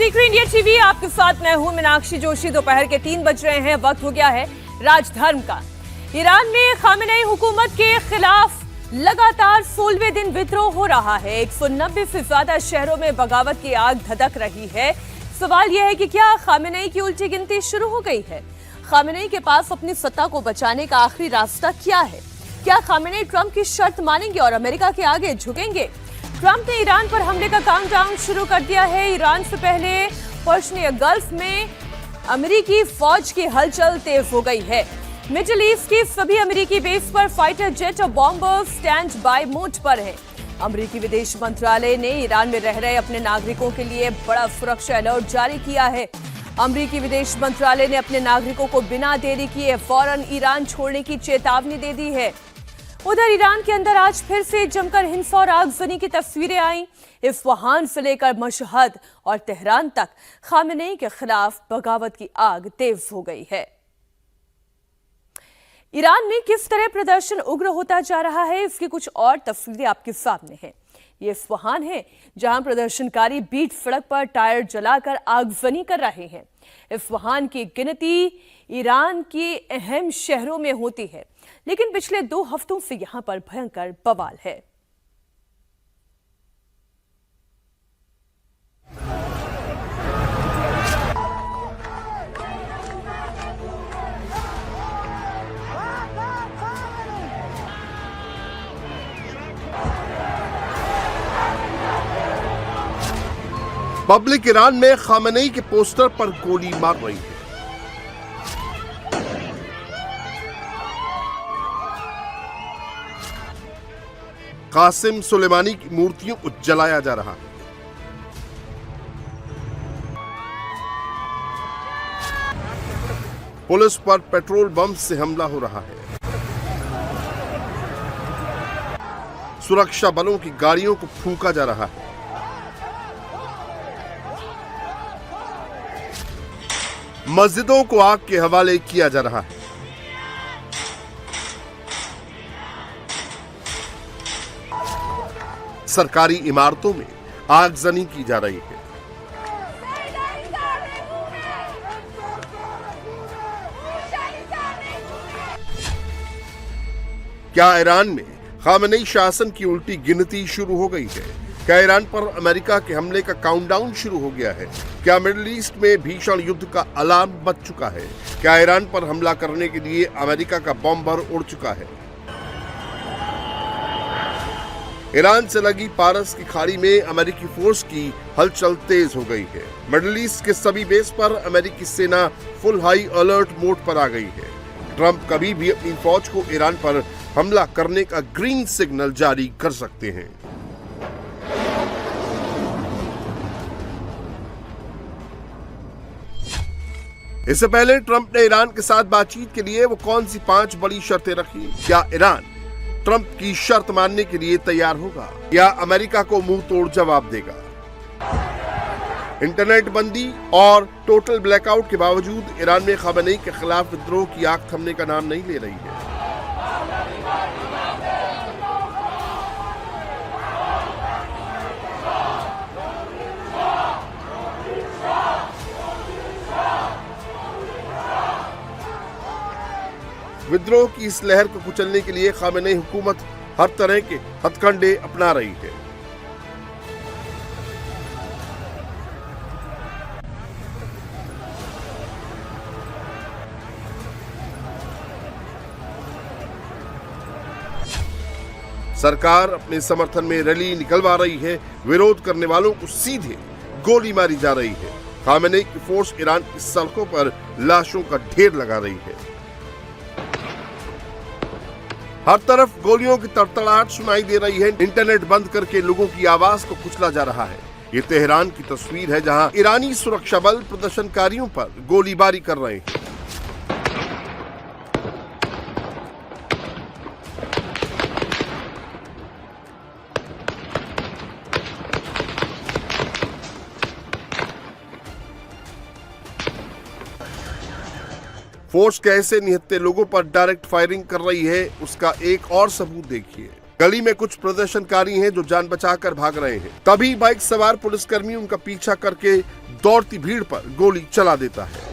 देख रहे India TV. आपके साथ मैं हूं मीनाक्षी जोशी। दोपहर के 3 बज रहे हैं। वक्त हो गया है राजधर्म का। ईरान में खामेनेई हुकूमत के खिलाफ लगातार 16वें दिन विद्रोह हो रहा है। 190 से ज्यादा शहरों में बगावत की आग धधक रही है। सवाल यह है कि क्या खामेनेई की उल्टी गिनती शुरू हो गई है? खामेनेई के पास अपनी सत्ता को बचाने का आखिरी रास्ता क्या है? क्या खामेनेई ट्रंप की शर्त मानेंगे और अमेरिका के आगे झुकेंगे? ट्रंप ने ईरान पर हमले का काउंटडाउन शुरू कर दिया है। ईरान से पहले पर्शियन गल्फ में अमेरिकी फौज की हलचल तेज हो गई है। मिडिल ईस्ट की सभी अमेरिकी बेस पर फाइटर जेट और बॉम्बर स्टैंड बाय मोड पर है। अमेरिकी विदेश मंत्रालय ने ईरान में रह रहे अपने नागरिकों के लिए बड़ा सुरक्षा अलर्ट जारी किया है। अमेरिकी विदेश मंत्रालय ने अपने नागरिकों को बिना देरी किए फौरन ईरान छोड़ने की चेतावनी दे दी है। उधर ईरान के अंदर आज फिर से जमकर हिंसा और आगजनी की तस्वीरें आईं। इस्फहान से लेकर मशहद और तेहरान तक खामेनेई के खिलाफ बगावत की आग तेज हो गई है। ईरान में किस तरह प्रदर्शन उग्र होता जा रहा है, इसकी कुछ और तस्वीरें आपके सामने हैं। ये इस्फहान है जहां प्रदर्शनकारी बीच सड़क पर टायर जलाकर आगजनी कर रहे हैं। इस्फहान की गिनती ईरान के अहम शहरों में होती है, लेकिन पिछले 2 हफ्तों से यहां पर भयंकर बवाल है। पब्लिक ईरान में खामेनेई के पोस्टर पर गोली मार रही है। कासिम सुलेमानी की मूर्तियों को जलाया जा रहा है। पुलिस पर पेट्रोल बम से हमला हो रहा है। सुरक्षा बलों की गाड़ियों को फूंका जा रहा है। मस्जिदों को आग के हवाले किया जा रहा है। सरकारी इमारतों में आगजनी की जा रही है। क्या ईरान में खामेनेई शासन की उल्टी गिनती शुरू हो गई है? क्या ईरान पर अमेरिका के हमले का काउंटडाउन शुरू हो गया है? क्या मिडिल ईस्ट में भीषण युद्ध का अलार्म बज चुका है? क्या ईरान पर हमला करने के लिए अमेरिका का बॉम्बर उड़ चुका है? ईरान से लगी पारस की खाड़ी में अमेरिकी फोर्स की हलचल तेज हो गई है। मिडिल ईस्ट के सभी बेस पर अमेरिकी सेना फुल हाई अलर्ट मोड पर आ गई है। ट्रंप कभी भी अपनी फौज को ईरान पर हमला करने का ग्रीन सिग्नल जारी कर सकते हैं। इससे पहले ट्रंप ने ईरान के साथ बातचीत के लिए वो कौन सी 5 बड़ी शर्तें रखी? क्या ईरान ट्रंप की शर्त मानने के लिए तैयार होगा या अमेरिका को मुंह तोड़ जवाब देगा? इंटरनेट बंदी और टोटल ब्लैकआउट के बावजूद ईरान में खामेनेई के खिलाफ विद्रोह की आग थमने का नाम नहीं ले रही है। विद्रोह की इस लहर को कुचलने के लिए खामेनेई हुकूमत हर तरह के हथकंडे अपना रही है। सरकार अपने समर्थन में रैली निकलवा रही है। विरोध करने वालों को सीधे गोली मारी जा रही है। खामेनेई की फोर्स ईरान की सड़कों पर लाशों का ढेर लगा रही है। हर तरफ गोलियों की तड़तड़ाहट सुनाई दे रही है। इंटरनेट बंद करके लोगों की आवाज को कुचला जा रहा है। ये तेहरान की तस्वीर है जहां ईरानी सुरक्षा बल प्रदर्शनकारियों पर गोलीबारी कर रहे हैं। फोर्स कैसे निहत्थे लोगों पर डायरेक्ट फायरिंग कर रही है, उसका एक और सबूत देखिए। गली में कुछ प्रदर्शनकारी हैं जो जान बचाकर भाग रहे हैं। तभी बाइक सवार पुलिसकर्मी उनका पीछा करके दौड़ती भीड़ पर गोली चला देता है।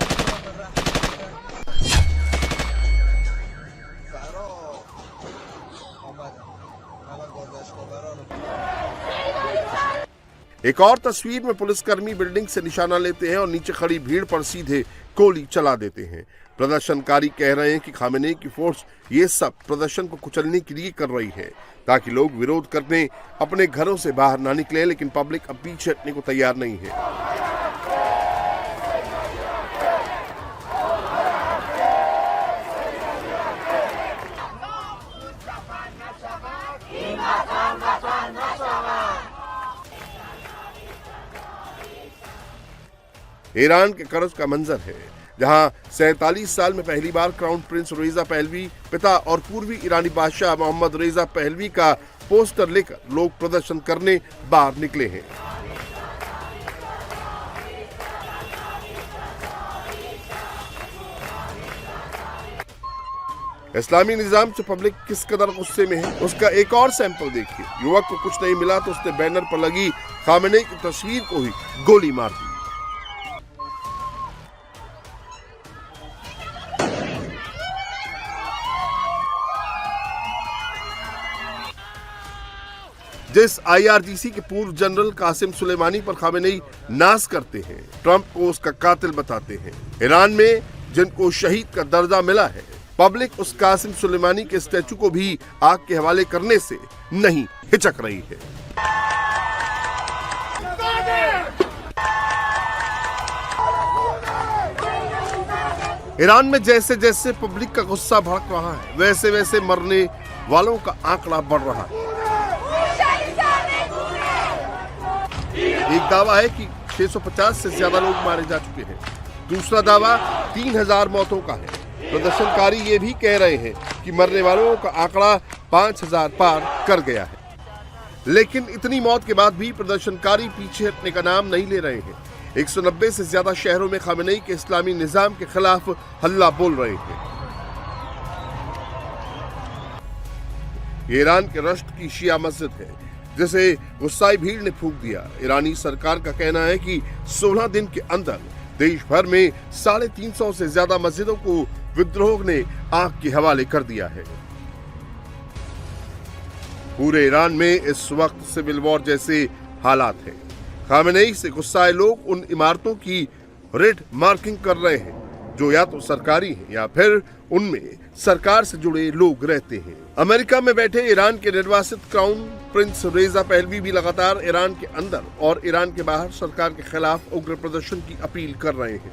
एक और तस्वीर में पुलिसकर्मी बिल्डिंग से निशाना लेते हैं और नीचे खड़ी भीड़ पर सीधे गोली चला देते हैं। प्रदर्शनकारी कह रहे हैं कि खामेनेई की फोर्स ये सब प्रदर्शन को कुचलने के लिए कर रही है ताकि लोग विरोध करने अपने घरों से बाहर ना निकले, लेकिन पब्लिक अब पीछे हटने को तैयार नहीं है। ईरान के करज का मंजर है, जहां 47 साल में पहली बार क्राउन प्रिंस रेजा पहलवी पिता और पूर्वी ईरानी बादशाह मोहम्मद रेजा पहलवी का पोस्टर लेकर लोग प्रदर्शन करने बाहर निकले हैं। इस्लामी निजाम से पब्लिक किस कदर गुस्से में है, उसका एक और सैंपल देखिए। युवक को कुछ नहीं मिला तो उसने बैनर पर लगी खामेनेई की तस्वीर को ही गोली मार दी। जिस IRGC के पूर्व जनरल कासिम सुलेमानी पर खामेनेई नाज करते हैं, ट्रंप को उसका कातिल बताते हैं। ईरान में जिनको शहीद का दर्जा मिला है, पब्लिक उस कासिम सुलेमानी के स्टैचू को भी आग के हवाले करने से नहीं हिचक रही है। ईरान में जैसे जैसे पब्लिक का गुस्सा भड़क रहा है, वैसे वैसे मरने वालों का आंकड़ा बढ़ रहा है। एक दावा है कि 650 से ज्यादा लोग मारे जा चुके हैं। दूसरा दावा 3000 मौतों का है। प्रदर्शनकारी ये भी कह रहे हैं कि मरने वालों का आंकड़ा 5000 पार कर गया है। लेकिन इतनी मौत के बाद भी प्रदर्शनकारी पीछे हटने का नाम नहीं ले रहे हैं। 190 से ज्यादा शहरों में खामेनेई के इस्लामी निजाम के खिलाफ हल्ला बोल रहे हैं। ये ईरान के राष्ट्र की शिया मस्जिद है, जिसे गुस्साई भीड़ ने फूंक दिया। ईरानी सरकार का कहना है कि 16 दिन के अंदर देश भर में 350 से ज्यादा मस्जिदों को विद्रोह ने आग के हवाले कर दिया है। पूरे ईरान में इस वक्त सिविल वॉर जैसे हालात हैं। खामेनेई से गुस्साए लोग उन इमारतों की रेड मार्किंग कर रहे हैं जो या तो सरकारी हैं या फिर उनमें सरकार से जुड़े लोग रहते हैं। अमेरिका में बैठे ईरान के निर्वासित क्राउन प्रिंस रेजा पहलवी भी लगातार ईरान के अंदर और ईरान के बाहर सरकार के खिलाफ उग्र प्रदर्शन की अपील कर रहे हैं।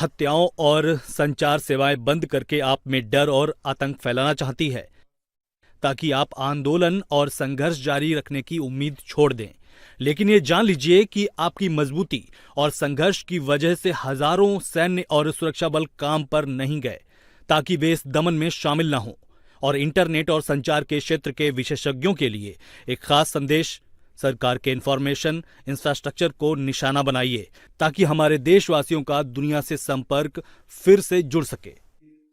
हत्याओं और संचार सेवाएं बंद करके आप में डर और आतंक फैलाना चाहती है ताकि आप आंदोलन और संघर्ष जारी रखने की उम्मीद छोड़ दें। लेकिन ये जान लीजिए कि आपकी मजबूती और संघर्ष की वजह से हजारों सैन्य और सुरक्षा बल काम पर नहीं गए ताकि वे इस दमन में शामिल न हों। और इंटरनेट और संचार के क्षेत्र के विशेषज्ञों के लिए एक खास संदेश, सरकार के इंफॉर्मेशन इंफ्रास्ट्रक्चर को निशाना बनाइए ताकि हमारे देशवासियों का दुनिया से संपर्क फिर से जुड़ सके।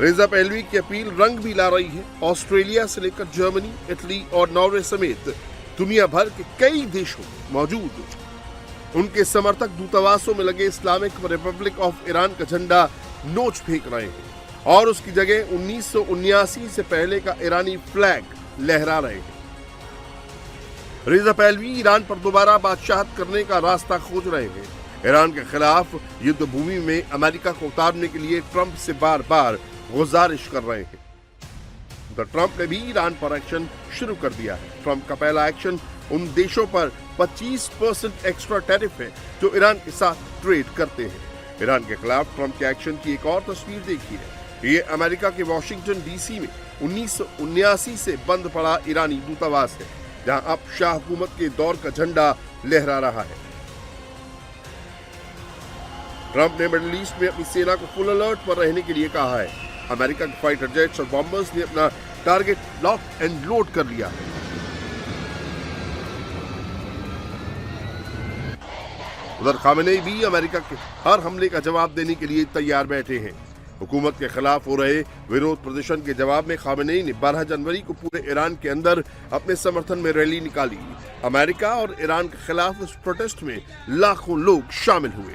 रेजा पहलवी की अपील रंग भी ला रही है। ऑस्ट्रेलिया से लेकर जर्मनी, इटली और नॉर्वे समेत दुनिया भर के कई देशों में मौजूद उनके समर्थक दूतावासों में लगे इस्लामिक रिपब्लिक ऑफ ईरान का झंडा नोच फेंक रहे हैं और उसकी जगह 1979 से पहले का ईरानी फ्लैग लहरा रहे हैं। रेजा पहलवी ईरान पर दोबारा बादशाहत करने का रास्ता खोज रहे हैं। ईरान के खिलाफ युद्ध भूमि में अमेरिका को उतारने के लिए ट्रंप से बार बार गुजारिश कर रहे हैं। ट्रंप ने भी ईरान पर एक्शन शुरू कर दिया है। ट्रंप का पहला एक्शन उन देशों पर 25% एक्स्ट्रा टैरिफ है जो ईरान के साथ ट्रेड करते हैं। ईरान के खिलाफ ट्रंप के एक्शन की एक और तस्वीर देखी है। ये अमेरिका के वॉशिंगटन डीसी में 1979 से बंद पड़ा ईरानी दूतावास है, जहां अब शाह हुकूमत के दौर का झंडा लहरा रहा है। ट्रंप ने मिडिल ईस्ट में अपनी सेना को फुल अलर्ट पर रहने के लिए कहा है। अमेरिका के फाइटर जेट्स और बॉम्बर्स ने अपना टारगेट लॉक एंड लोड कर लिया है। उधर खामेनेई भी अमेरिका के हर हमले का जवाब देने के लिए तैयार बैठे हैं। हुकूमत के खिलाफ हो रहे विरोध प्रदर्शन के जवाब में खामेनेई ने 12 जनवरी को पूरे ईरान के अंदर अपने समर्थन में रैली निकाली। अमेरिका और ईरान के खिलाफ इस प्रोटेस्ट में लाखों लोग शामिल हुए।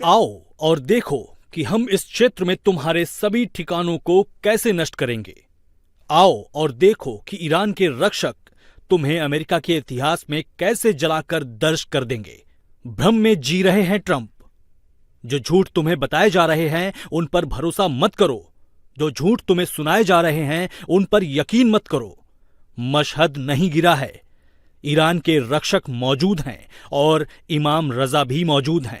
आओ और देखो कि हम इस क्षेत्र में तुम्हारे सभी ठिकानों को कैसे नष्ट करेंगे। आओ और देखो कि ईरान के रक्षक तुम्हें अमेरिका के इतिहास में कैसे जलाकर दर्ज कर देंगे। भ्रम में जी रहे हैं ट्रंप। जो झूठ तुम्हें बताए जा रहे हैं उन पर भरोसा मत करो। जो झूठ तुम्हें सुनाए जा रहे हैं उन पर यकीन मत करो। मशहद नहीं गिरा है। ईरान के रक्षक मौजूद हैं और इमाम रजा भी मौजूद हैं।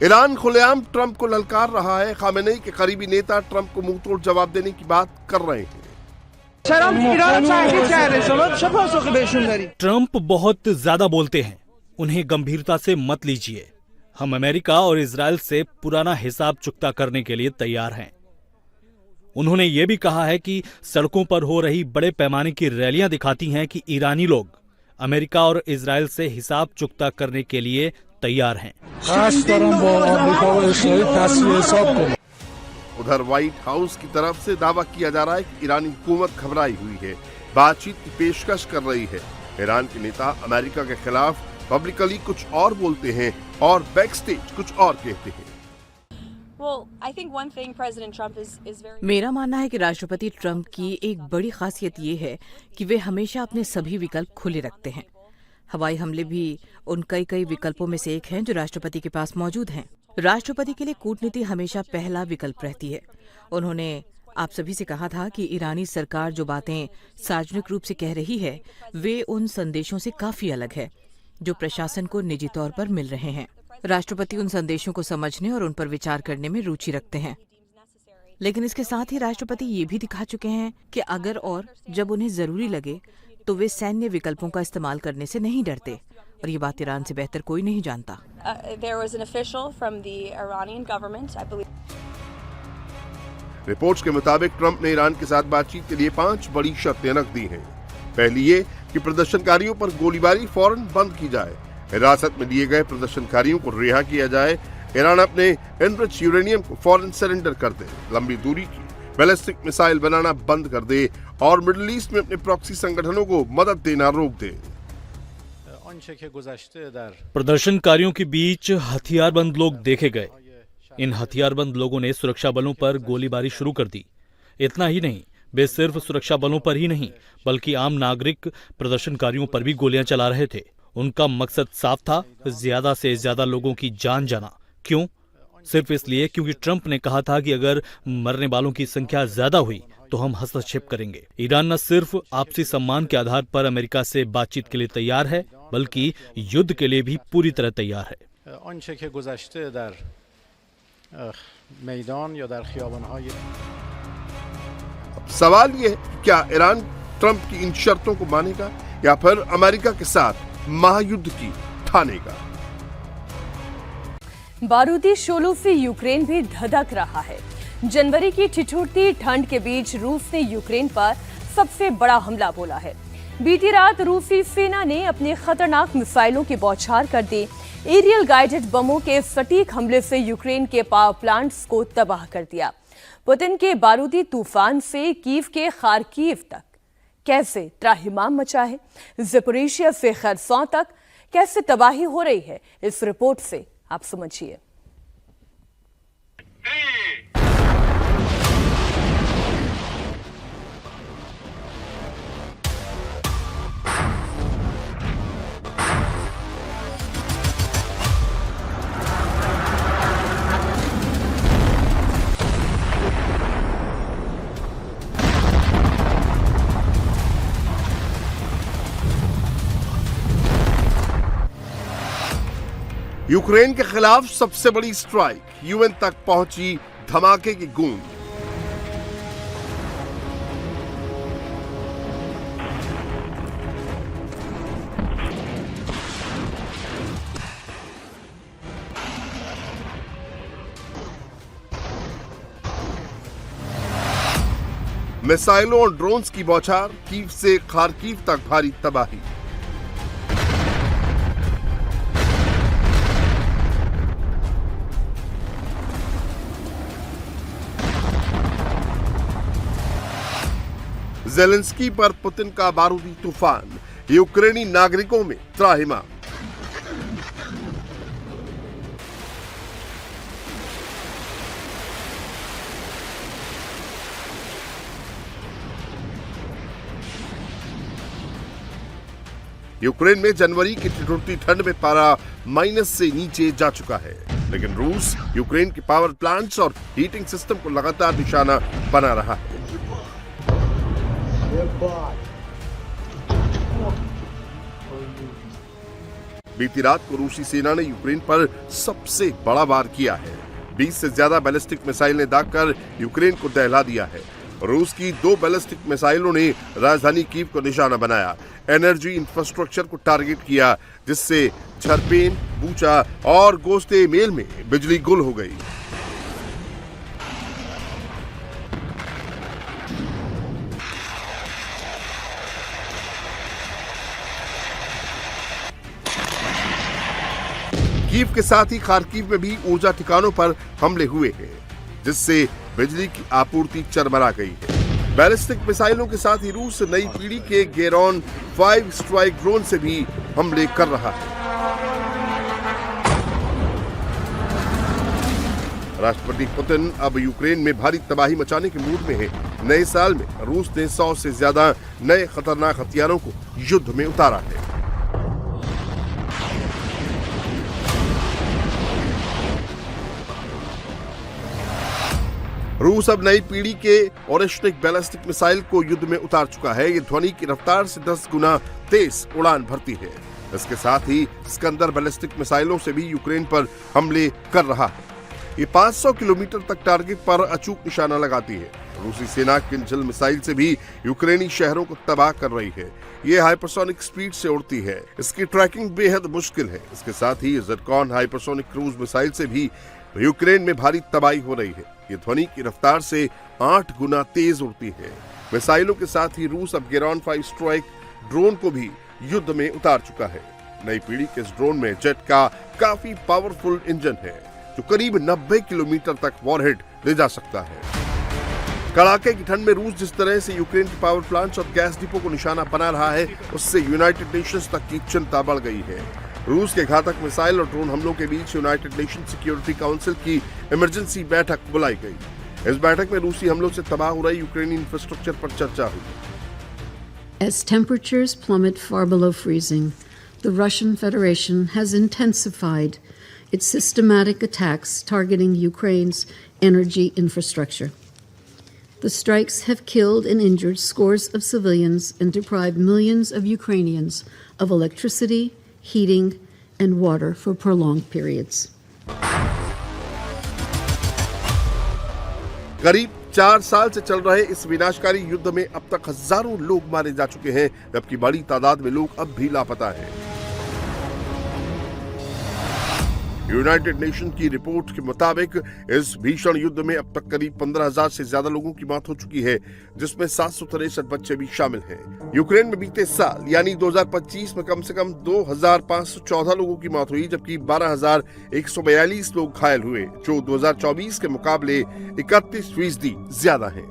ईरान खुलेआम ट्रंप को ललकार रहा है। खामेनेई के करीबी नेता ट्रंप को मुंहतोड़ जवाब देने की बात कर रहे हैं। ट्रंप बहुत ज्यादा बोलते हैं, उन्हें गंभीरता से मत लीजिए। हम अमेरिका और इजराइल से पुराना हिसाब चुकता करने के लिए तैयार हैं। उन्होंने ये भी कहा है कि सड़कों पर हो रही बड़े पैमाने की रैलियां दिखाती हैं कि ईरानी लोग अमेरिका और इजराइल से हिसाब चुकता करने के लिए तैयार हैं। उधर व्हाइट हाउस की तरफ से दावा किया जा रहा है कि ईरानी हुकूमत घबराई हुई है, बातचीत की पेशकश कर रही है। ईरान के नेता अमेरिका के खिलाफ पब्लिकली कुछ और बोलते हैं और बैकस्टेज कुछ और कहते हैं। मेरा मानना है कि राष्ट्रपति ट्रंप की एक बड़ी खासियत ये है कि वे हमेशा अपने सभी विकल्प खुले रखते हैं। हवाई हमले भी उन कई विकल्पों में से एक हैं जो राष्ट्रपति के पास मौजूद हैं। राष्ट्रपति के लिए कूटनीति हमेशा पहला विकल्प रहती है। उन्होंने आप सभी से कहा था कि ईरानी सरकार जो बातें सार्वजनिक रूप से कह रही है वे उन संदेशों से काफी अलग है जो प्रशासन को निजी तौर पर मिल रहे हैं। राष्ट्रपति उन संदेशों को समझने और उन पर विचार करने में रुचि रखते हैं, लेकिन इसके साथ ही राष्ट्रपति ये भी दिखा चुके हैं कि अगर और जब उन्हें जरूरी लगे तो वे सैन्य विकल्पों का इस्तेमाल करने से नहीं डरते, और ये बात ईरान से बेहतर कोई नहीं जानता। रिपोर्ट्स के मुताबिक ट्रंप ने ईरान के साथ बातचीत के लिए 5 बड़ी शर्तें रख दी हैं। पहली ये कि प्रदर्शनकारियों पर गोलीबारी फौरन बंद की जाए, हिरासत में लिए गए प्रदर्शनकारियों को रिहा किया जाए, ईरान अपने एनरिच्ड यूरेनियम को फौरन सरेंडर कर दे, लंबी दूरी की बैलिस्टिक मिसाइल बनाना बंद कर दे और मिडिल ईस्ट में अपने प्रॉक्सी संगठनों को मदद देना रोक दे। प्रदर्शनकारियों के बीच हथियारबंद लोग देखे गए। इन हथियारबंद लोगों ने सुरक्षा बलों पर गोलीबारी शुरू कर दी। इतना ही नहीं, वे सिर्फ सुरक्षा बलों पर ही नहीं बल्कि आम नागरिक प्रदर्शनकारियों पर भी गोलियां चला रहे थे। उनका मकसद साफ था, ज्यादा से ज्यादा लोगों की जान जाना। क्यों? सिर्फ इसलिए क्योंकि ट्रंप ने कहा था कि अगर मरने वालों की संख्या ज्यादा हुई तो हम हस्तक्षेप करेंगे। ईरान न सिर्फ आपसी सम्मान के आधार पर अमेरिका से बातचीत के लिए तैयार है बल्कि युद्ध के लिए भी पूरी तरह तैयार है। अब सवाल ये है कि क्या ईरान ट्रंप की इन शर्तों को मानेगा या फिर अमेरिका के साथ महायुद्ध की ठानेगा। बारूदी शोलों से यूक्रेन भी धधक रहा है। जनवरी की ठिठुरती ठंड के बीच रूस ने यूक्रेन पर सबसे बड़ा हमला बोला है। बीती रात रूसी सेना ने अपने खतरनाक मिसाइलों की बौछार कर दी। एरियल गाइडेड बमों के सटीक हमले से यूक्रेन के पावर प्लांट्स को तबाह कर दिया। पुतिन के बारूदी तूफान से कीव के खार्किव तक कैसे त्राहिमाम मचा है, ज़पोरिशिया से खरसों तक कैसे तबाही हो रही है, इस रिपोर्ट से आप समझिए। यूक्रेन के खिलाफ सबसे बड़ी स्ट्राइक, यूएन तक पहुंची धमाके की गूंज। मिसाइलों और ड्रोन्स की बौछार, कीव से खार्किव तक भारी तबाही। ज़ेलेंस्की पर पुतिन का बारूदी तूफान, यूक्रेनी नागरिकों में त्राहिमाम। यूक्रेन में जनवरी की ठिठुरती ठंड में पारा माइनस से नीचे जा चुका है, लेकिन रूस यूक्रेन के पावर प्लांट्स और हीटिंग सिस्टम को लगातार निशाना बना रहा है। बीती रात को रूसी सेना ने यूक्रेन पर सबसे बड़ा वार किया है। 20 से ज्यादा बैलिस्टिक मिसाइलें दागकर यूक्रेन को दहला दिया है। रूस की 2 बैलिस्टिक मिसाइलों ने राजधानी कीव को निशाना बनाया, एनर्जी इंफ्रास्ट्रक्चर को टारगेट किया, जिससे झरपेन, बूचा और गोस्ते मेल में बिजली गुल हो गई। कीव के साथ ही खार्किव में भी ऊर्जा ठिकानों पर हमले हुए हैं, जिससे बिजली की आपूर्ति चरमरा गई है। बैलिस्टिक मिसाइलों के साथ ही रूस नई पीढ़ी के गेरॉन 5 स्ट्राइक ड्रोन से भी हमले कर रहा है। राष्ट्रपति पुतिन अब यूक्रेन में भारी तबाही मचाने के मूड में है। नए साल में रूस ने 100 से ज्यादा नए खतरनाक हथियारों को युद्ध में उतारा है। रूस अब नई पीढ़ी के ओरेश्निक बैलिस्टिक मिसाइल को युद्ध में उतार चुका है। ये ध्वनि की रफ्तार से 10 गुना तेज उड़ान भरती है। इसके साथ ही स्कंदर बैलिस्टिक मिसाइलों से भी यूक्रेन पर हमले कर रहा है। ये 500 किलोमीटर तक टारगेट पर अचूक निशाना लगाती है। रूसी सेना किंजल मिसाइल से भी यूक्रेनी शहरों को तबाह कर रही है। ये हाइपरसोनिक स्पीड से उड़ती है। इसकी ट्रैकिंग बेहद मुश्किल है। इसके साथ ही ज़िरकॉन हाइपरसोनिक क्रूज मिसाइल से भी यूक्रेन में भारी तबाही हो रही है। ये ध्वनि की रफ्तार से 8 गुना तेज उड़ती है। मिसाइलों के साथ ही रूस अब गेरॉन 5 स्ट्राइक ड्रोन को भी युद्ध में उतार चुका है। नई पीढ़ी के इस ड्रोन में जेट का काफी पावरफुल इंजन है, जो करीब 90 किलोमीटर तक वॉरहेड ले जा सकता है। कड़ाके की ठंड में रूस जिस तरह से यूक्रेन के पावर प्लांट्स और गैस डिपो को निशाना बना रहा है, उससे यूनाइटेड नेशंस तक की चिंता बढ़ गई है। रूस के घातक मिसाइल और ड्रोन हमलों के बीच यूनाइटेड नेशन सिक्योरिटी काउंसिल की इमरजेंसी बैठक बुलाई गई। इस बैठक में रूसी हमलों से तबाह हो रही यूक्रेनी इंफ्रास्ट्रक्चर पर चर्चा हुई। As temperatures plummet far below freezing, the Russian Federation has intensified its systematic attacks targeting Ukraine's energy infrastructure. The strikes have killed and injured scores of civilians and deprived millions of Ukrainians of electricity, heating, and water for prolonged periods. करीब 4 साल से चल रहे इस विनाशकारी युद्ध में अब तक हजारों लोग मारे जा चुके हैं, जबकि बड़ी तादाद में लोग अब भी लापता हैं। यूनाइटेड नेशन की रिपोर्ट के मुताबिक इस भीषण युद्ध में अब तक करीब 15,000 से ज्यादा लोगों की मौत हो चुकी है, जिसमें 763 बच्चे भी शामिल हैं। यूक्रेन में बीते साल यानी 2025 में कम से कम 2,514 लोगों की मौत हुई, जबकि 12,142 लोग घायल हुए, जो 2024 के मुकाबले 31% ज्यादा है।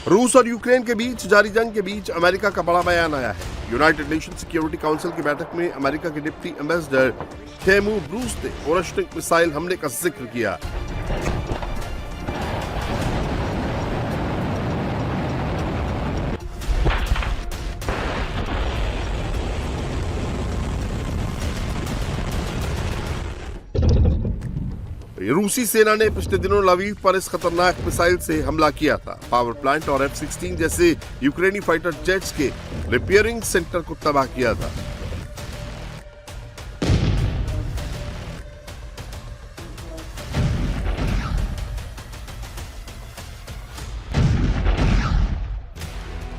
रूस और यूक्रेन के बीच जारी जंग के बीच अमेरिका का बड़ा बयान आया है। यूनाइटेड नेशन सिक्योरिटी काउंसिल की बैठक में अमेरिका के डिप्टी एम्बेसडर टेमू ब्रूस ने ओरेश्निक मिसाइल हमले का जिक्र किया। रूसी सेना ने पिछले दिनों लवीव पर इस खतरनाक मिसाइल से हमला किया था। पावर प्लांट और F-16 जैसे यूक्रेनी फाइटर जेट्स के रिपेयरिंग सेंटर को तबाह किया था।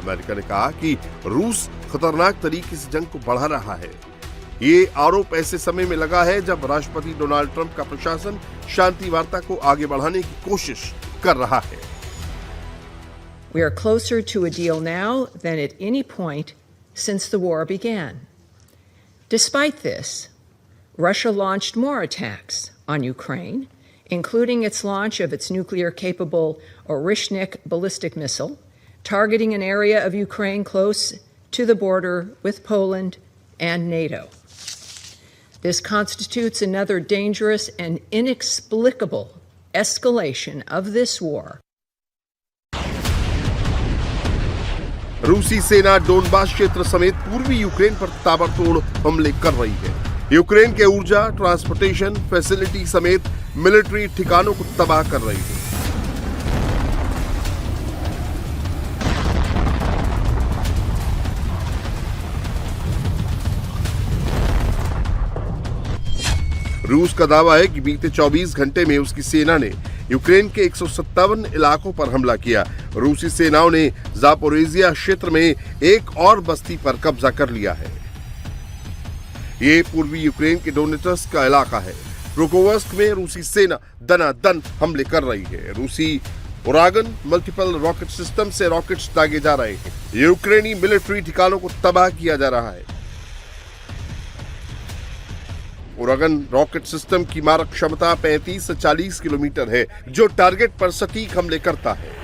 अमेरिका ने कहा कि रूस खतरनाक तरीके से जंग को बढ़ा रहा है। ये आरोप ऐसे समय में लगा है जब राष्ट्रपति डोनाल्ड ट्रंप का प्रशासन शांति वार्ता को आगे बढ़ाने की कोशिश कर रहा है। We are closer to a deal now than at any point since the war began. Despite this, Russia launched more attacks on Ukraine, including its launch of its nuclear-capable Orishnik ballistic missile, targeting an area of Ukraine close to the border with Poland and NATO. This constitutes another dangerous and inexplicable escalation of this war. रूसी सेना Donbas क्षेत्र समेत पूर्वी Ukraine पर ताबड़तोड़ हमले कर रही है। यूक्रेन के ऊर्जा, ट्रांसपोर्टेशन फैसिलिटी समेत मिलिट्री ठिकानों को तबाह कर रही है। रूस का दावा है कि बीते 24 घंटे में उसकी सेना ने यूक्रेन के 157 इलाकों पर हमला किया। रूसी सेनाओं ने जापोरेजिया क्षेत्र में एक और बस्ती पर कब्जा कर लिया है। ये पूर्वी यूक्रेन के डोनेट्स्क का इलाका है। रोकोवस्क में रूसी सेना दनादन हमले कर रही है। रूसी उरागन मल्टीपल रॉकेट सिस्टम से रॉकेट्स दागे जा रहे हैं। यूक्रेनी मिलिट्री ठिकानों को तबाह किया जा रहा है। उरागन रॉकेट सिस्टम की मारक क्षमता 35 से 40 किलोमीटर है, जो टारगेट पर सटीक हमले करता है।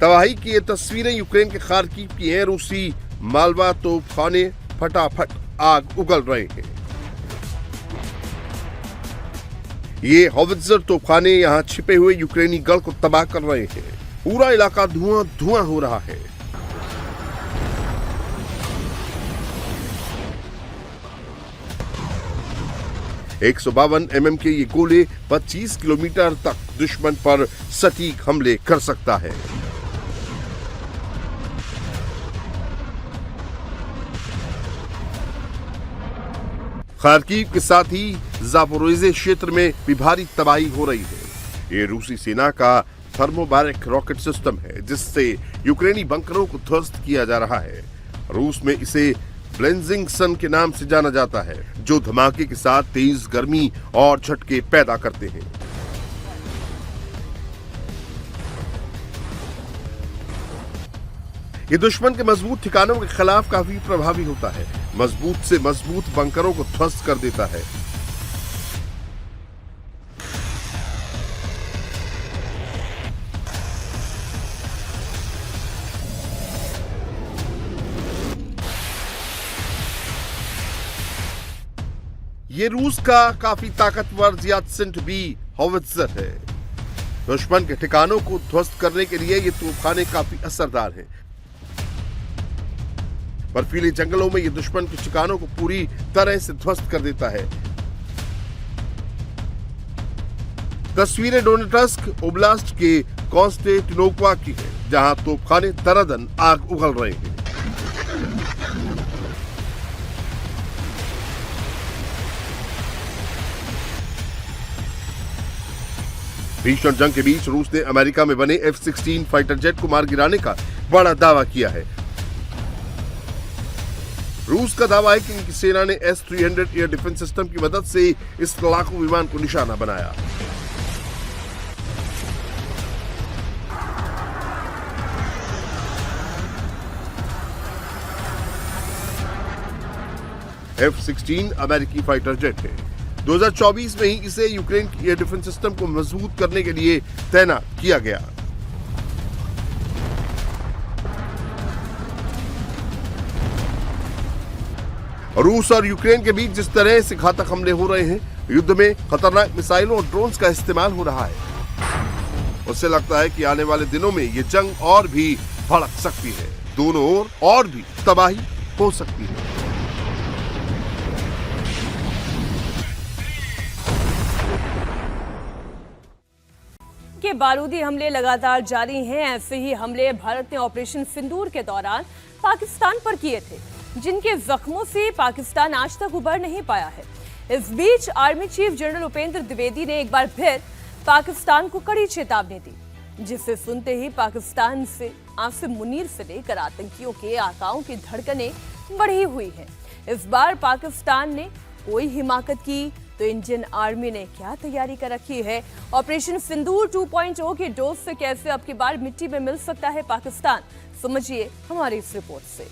तबाही की ये तस्वीरें यूक्रेन के खार्किव की हैं। रूसी मालवा तोपखाने फटाफट आग उगल रहे हैं। ये हॉवित्जर तोपखाने यहां छिपे हुए यूक्रेनी गढ़ को तबाह कर रहे हैं। पूरा इलाका धुआं धुआं हो रहा है। $152 mm के ये गोले 25 किलोमीटर तक दुश्मन पर सटीक हमले कर सकता है। खार्किव के साथ ही जापोरोजिया क्षेत्र में भी भारी तबाही हो रही है। ये रूसी सेना का थर्मोबारिक रॉकेट सिस्टम है, जिससे यूक्रेनी बंकरों को ध्वस्त किया जा रहा है। रूस में इसे ब्लेंजिंग सन के नाम से जाना जाता है, जो धमाके के साथ तेज गर्मी और झटके पैदा करते हैं। ये दुश्मन के मजबूत ठिकानों के खिलाफ काफी प्रभावी होता है। मजबूत से मजबूत बंकरों को ध्वस्त कर देता है। ये रूस का काफी ताकतवर ज़ियादसिंट बी हॉवित्जर है। दुश्मन के ठिकानों को ध्वस्त करने के लिए ये तोपखाने काफी असरदार हैं। बर्फीले जंगलों में ये दुश्मन के ठिकानों को पूरी तरह से ध्वस्त कर देता है। तस्वीरें डोनेट्स्क ओब्लास्ट के कॉन्स्टेंटिनोपल की है, जहां तोपखाने दनादन आग उगल रहे हैं। भीषण जंग के बीच रूस ने अमेरिका में बने F-16 फाइटर जेट को मार गिराने का बड़ा दावा किया है। रूस का दावा है कि उनकी सेना ने S-300 एयर डिफेंस सिस्टम की मदद से इस लड़ाकू विमान को निशाना बनाया। F-16 अमेरिकी फाइटर जेट है। 2024 में ही इसे यूक्रेन की एयर डिफेंस सिस्टम को मजबूत करने के लिए तैनात किया गया। रूस और यूक्रेन के बीच जिस तरह से घातक हमले हो रहे हैं, युद्ध में खतरनाक मिसाइलों और ड्रोन्स का इस्तेमाल हो रहा है, उससे लगता है कि आने वाले दिनों में ये जंग और भी भड़क सकती है। दोनों ओर और भी तबाही हो सकती है। के बारूदी हमले लगातार जारी हैं। ऐसे ही हमले भारत ने ऑपरेशन सिंदूर के दौरान पाकिस्तान पर किए थे, जिनके जख्मों से पाकिस्तान आज तक उबर नहीं पाया है। इस बीच army chief general Upendra Dwivedi ने एक बार फिर पाकिस्तान को कड़ी चेतावनी दी, जिसे सुनते ही पाकिस्तान से आसिम मुनीर से लेकर आतंकियों के आकाओं की धड़कनें बढ़ी हुई हैं। इस बार पाकिस्तान ने कोई हिमाकत की तो इंडियन आर्मी ने क्या तैयारी कर रखी है? ऑपरेशन सिंदूर 2.0 के डोज से कैसे अब की बार मिट्टी में मिल सकता है पाकिस्तान? समझिए हमारी इस रिपोर्ट से।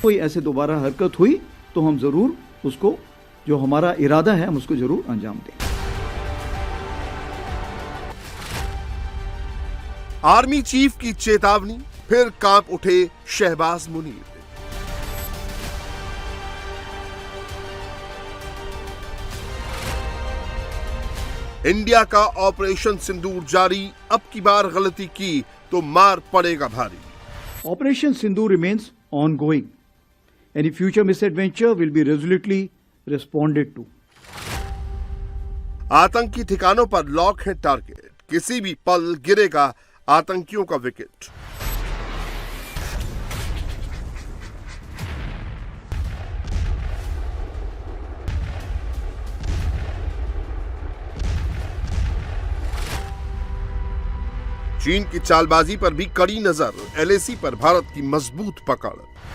कोई ऐसे दोबारा हरकत हुई तो हम जरूर उसको, जो हमारा इरादा है, हम उसको जरूर अंजाम दें। आर्मी चीफ की चेतावनी, फिर कांप उठे शहबाज मुनीर। इंडिया का ऑपरेशन सिंदूर जारी, अब की बार गलती की तो मार पड़ेगा भारी। Operation Sindoor remains ongoing. Any future misadventure will be resolutely responded to. आतंकी ठिकानों पर लॉक है टारगेट, किसी भी पल गिरेगा आतंकियों का विकेट। चीन की चालबाजी पर भी कड़ी नजर, एलएसी पर भारत की मजबूत पकड़।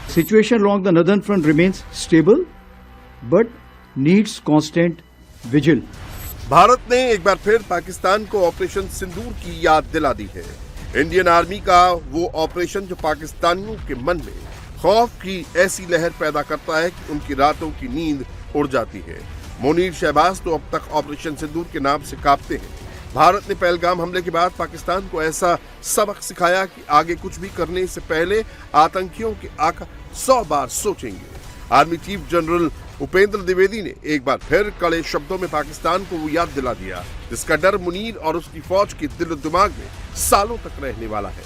Situation along the northern front remains stable, but needs constant vigil. Bharat ने एक बार फिर पाकिस्तान को ऑपरेशन सिंदूर की याद दिला दी है। इंडियन आर्मी का वो ऑपरेशन जो पाकिस्तानियों के मन में खौफ की ऐसी लहर पैदा करता है कि उनकी रातों की नींद उड़ जाती है। मुनीर शहबाज तो अब तक ऑपरेशन सिंदूर के नाम से कांपते हैं। भारत ने पहलगाम हमले के बाद पाकिस्तान को ऐसा सबक सिखाया कि आगे कुछ भी करने से पहले आतंकियों के आका 100 बार सोचेंगे। Army chief general Upendra Dwivedi ने एक बार फिर कड़े शब्दों में पाकिस्तान को वो याद दिला दिया जिसका डर मुनीर और उसकी फौज के दिल दिमाग में सालों तक रहने वाला है।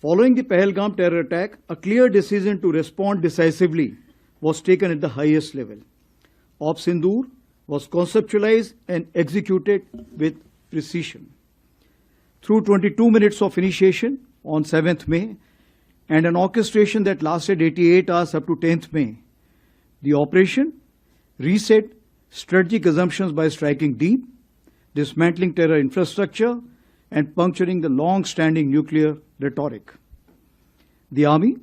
Following the Pahalgam terror attack, a clear decision to respond decisively was taken at the highest level. Op Sindoor was conceptualized and executed with precision. Through 22 minutes of initiation on 7th May and an orchestration that lasted 88 hours up to 10th May, the operation reset strategic assumptions by striking deep, dismantling terror infrastructure, and puncturing the long-standing nuclear rhetoric. The Army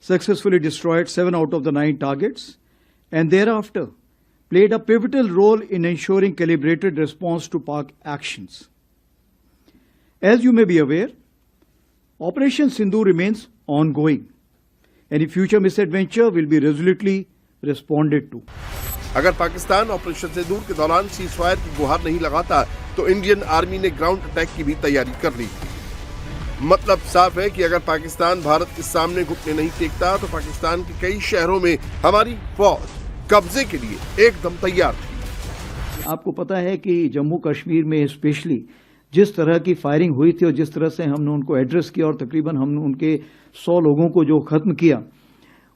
successfully destroyed 7 out of the 9 targets and thereafter played a pivotal role in ensuring calibrated response to Pak actions. As you may be aware, Operation Sindoor remains ongoing. Any future misadventure will be resolutely responded to. अगर Pakistan operation सिंदूर के दौरान ceasefire की गुहार नहीं लगाता तो Indian army ने ground attack की भी तैयारी कर ली थी। मतलब साफ है कि अगर पाकिस्तान भारत के सामने घुटने नहीं टेकता तो पाकिस्तान के कई शहरों में हमारी फौज कब्जे के लिए एकदम तैयार थी। आपको पता है कि जम्मू कश्मीर में स्पेशली जिस तरह की फायरिंग हुई थी और जिस तरह से हमने उनको एड्रेस किया और तकरीबन हमने उनके 100 लोगों को जो खत्म किया,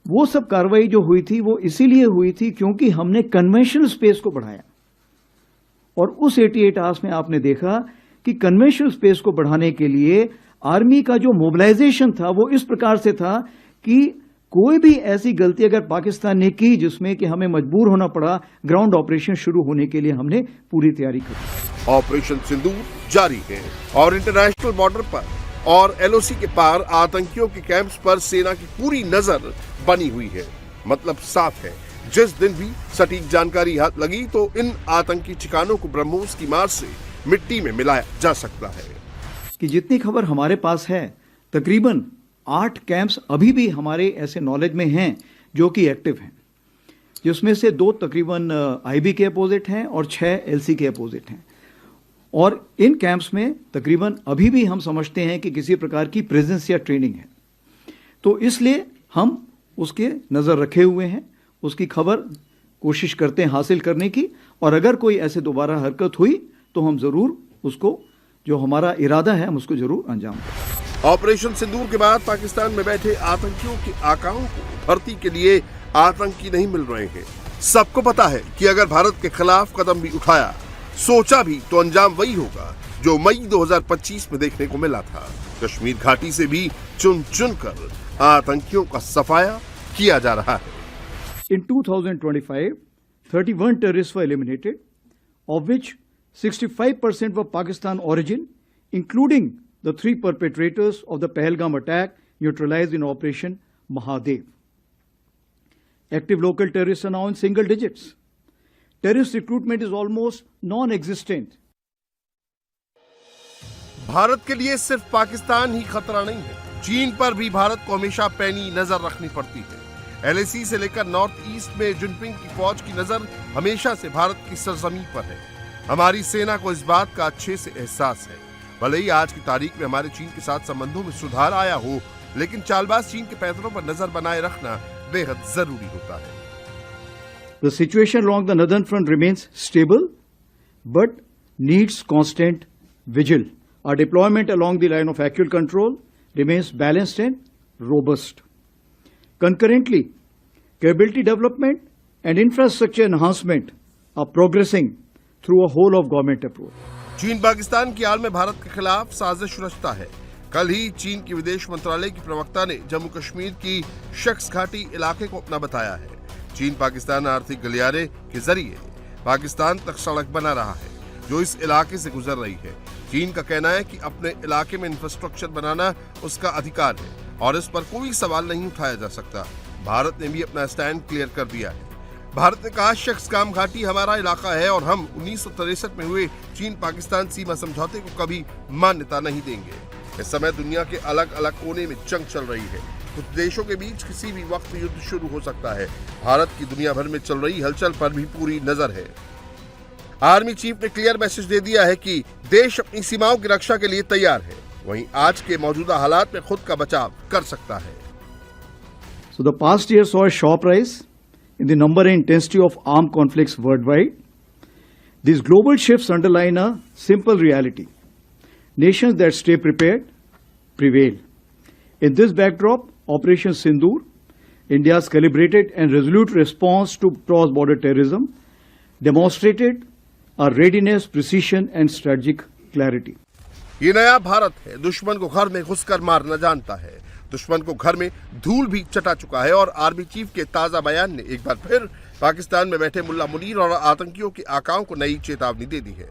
वो सब कार्रवाई जो हुई थी वो इसीलिए हुई थी क्योंकि हमने कन्वेंशनल स्पेस को बढ़ाया। और उस 88 आवर्स में आपने देखा कि कन्वेंशनल स्पेस को बढ़ाने के लिए आर्मी का जो मोबिलाइजेशन था वो इस प्रकार से था कि कोई भी ऐसी गलती अगर पाकिस्तान ने की जिसमें कि हमें मजबूर होना पड़ा, ग्राउंड ऑपरेशन शुरू होने के लिए हमने पूरी तैयारी की। ऑपरेशन सिंदूर जारी है और इंटरनेशनल बॉर्डर पर और एलओसी के पार आतंकियों के कैंप्स पर सेना की पूरी नजर बनी हुई है। मतलब साफ है, जिस दिन भी सटीक जानकारी हाथ लगी तो इन आतंकी ठिकानों को ब्रह्मोस की मार से मिट्टी में मिलाया जा सकता है। कि जितनी खबर हमारे पास है, तकरीबन 8 कैंप्स अभी भी हमारे ऐसे नॉलेज में हैं जो कि एक्टिव हैं, जिसमें से 2 तकरीबन आईबी के अपोजिट हैं और 6 एलसी के अपोजिट हैं। और इन कैंप्स में तकरीबन अभी भी हम समझते हैं कि किसी प्रकार की प्रेजेंस या ट्रेनिंग है, तो इसलिए हम उसके नज़र रखे हुए हैं, उसकी खबर कोशिश करते हैं हासिल करने की, और अगर कोई ऐसे दोबारा हरकत हुई तो हम ज़रूर उसको, जो हमारा इरादा है, हम उसको ज़रूर अंजाम दें। ऑपरेशन सिंदूर के बाद पाकिस्तान में बैठे आतंकियों के आकाओं को भर्ती के लिए आतंकी नहीं मिल रहे हैं। सबको पता है कि अगर भारत के खिलाफ कदम भी उठाया, सोचा भी, तो अंजाम वही होगा जो मई 2025 में देखने को मिला था। कश्मीर घाटी से भी चुन चुन कर आतंकियों का सफाया किया जा रहा है। In 2025, 31 terrorists were eliminated, of which 65% were Pakistan origin, including the 3 perpetrators of the Pahalgam attack neutralized in Operation Mahadev. Active local terrorists are now in single digits. Terrorist recruitment is almost non-existent. Bharat के लिए सिर्फ पाकिस्तान ही खतरा नहीं है, चीन पर भी भारत को हमेशा पैनी नजर रखनी पड़ती है। LAC से लेकर नॉर्थ ईस्ट में जिनपिंग की फौज की नजर हमेशा से भारत की सरजमीं पर है। हमारी सेना को इस बात का अच्छे से एहसास है। भले ही आज की तारीख में हमारे चीन के साथ संबंधों में सुधार आया हो, लेकिन चालबाज चीन के पैतरों पर नजर बनाए रखना बेहद जरूरी होता है। The situation along the northern front remains stable, but needs constant vigil. Our deployment along the line of actual control remains balanced and robust. Concurrently, capability development and infrastructure enhancement are progressing through a whole of government approach. चीन पाकिस्तान की आड़ में भारत के खिलाफ साजिश रचता है। कल ही चीन की विदेश मंत्रालय की प्रवक्ता ने जम्मू कश्मीर की शख्स घाटी इलाके को अपना बताया है। चीन पाकिस्तान आर्थिक गलियारे के जरिए पाकिस्तान तक सड़क बना रहा है, जो इस इलाके से गुजर रही है। चीन का कहना है कि अपने इलाके में इंफ्रास्ट्रक्चर बनाना उसका अधिकार है और इस पर कोई सवाल नहीं उठाया जा सकता। भारत ने भी अपना स्टैंड क्लियर कर दिया है। भारत ने कहा, शख्स काम घाटी हमारा इलाका है और हम 1963 में हुए चीन पाकिस्तान सीमा समझौते को कभी मान्यता नहीं देंगे। इस समय दुनिया के अलग अलग कोने में जंग चल रही है। कुछ देशों के बीच किसी भी वक्त युद्ध शुरू हो सकता है। भारत की दुनिया भर में चल रही हलचल पर भी पूरी नजर है। आर्मी चीफ ने क्लियर मैसेज दे दिया है कि देश अपनी सीमाओं की रक्षा के लिए तैयार है, वहीं आज के मौजूदा हालात में खुद का बचाव कर सकता है। So the past year saw a sharp rise in the number and intensity of armed conflicts worldwide. These global shifts underline a simple reality. Nations that stay prepared prevail. In this backdrop, Operation Sindoor, India's calibrated and resolute response to cross-border terrorism, demonstrated our readiness, precision and strategic clarity. ये नया भारत है, दुश्मन को घर में घुसकर मारना जानता है, दुश्मन को घर में धूल भी चटा चुका है और आर्मी चीफ के ताजा बयान ने एक बार फिर पाकिस्तान में बैठे मुल्ला मुनीर और आतंकियों की आकाओं को नई चेतावनी दे दी है।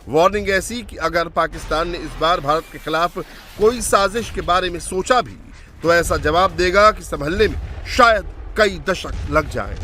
वार्निंग ऐसी कि अगर पाकिस्तान ने इस बार भारत के खिलाफ कोई साजिश के बारे में सोचा भी तो ऐसा जवाब देगा कि संभलने में शायद कई दशक लग जाएं।